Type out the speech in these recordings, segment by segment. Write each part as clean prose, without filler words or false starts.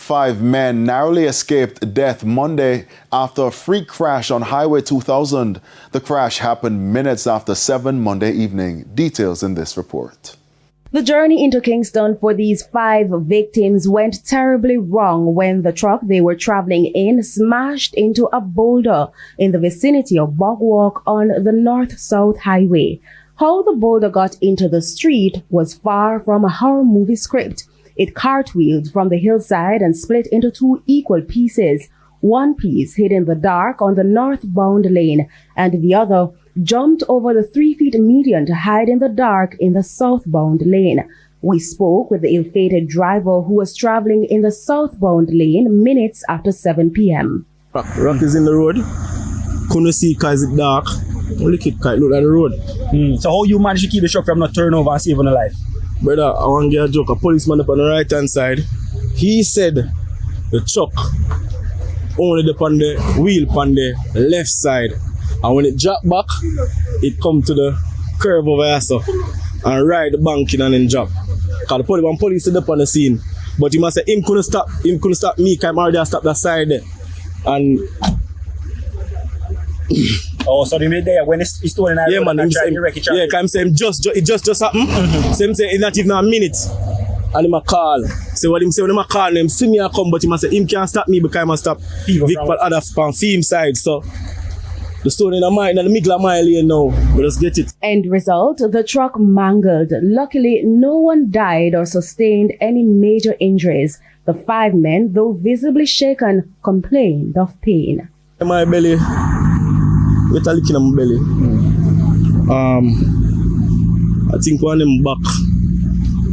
5 men narrowly escaped death Monday after a freak crash on Highway 2000. The crash happened minutes after 7 Monday evening. Details in this report. The journey into Kingston for these 5 victims went terribly wrong when the truck they were traveling in smashed into a boulder in the vicinity of Bogwalk on the North-South Highway. How the boulder got into the street was far from a horror movie script. It cartwheeled from the hillside and split into 2 equal pieces. One piece hid in the dark on the northbound lane, and the other jumped over the 3-foot median to hide in the dark in the southbound lane. We spoke with the ill-fated driver who was traveling in the southbound lane minutes after 7 p.m. Rock is in the road. Couldn't see because it's dark. Only kid can't look at the road. So how you manage to keep the truck from not turning over and saving a life? Brother, I want to get a joke. A policeman up on the right hand side. He said the truck only upon the wheel on the left side. And when it dropped back, it come to the curve over here so, and ride the bank in and then drop. Because the police is up on the scene. But he must say him couldn't stop me because I'm already stopped that side there. And oh, so they made there when it's stolen yeah, man, and trying to wreck each other. Yeah, because I'm saying it just happened. So him say it's not even a minute. And him a call. So what him say when him a call him see me a come, but he must say him can't stop me because I must stop Vic for other span theme side. So the stone in the middle of my lane now. We just get it. End result, the truck mangled. Luckily, no one died or sustained any major injuries. The 5 men, though visibly shaken, complained of pain. My belly, metallic in my belly. I think one of them back.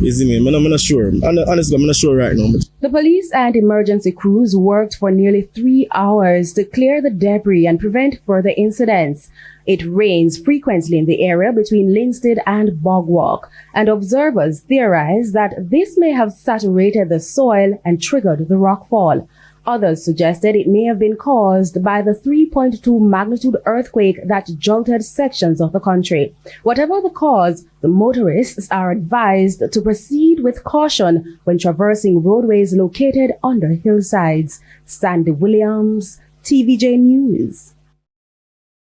Is me? I'm not sure. Honestly, I'm not sure right now. The police and emergency crews worked for nearly 3 hours to clear the debris and prevent further incidents. It rains frequently in the area between Linstead and Bogwalk, and observers theorize that this may have saturated the soil and triggered the rockfall. Others suggested it may have been caused by the 3.2 magnitude earthquake that jolted sections of the country. Whatever the cause, the motorists are advised to proceed with caution when traversing roadways located under hillsides. Sandy Williams, TVJ News.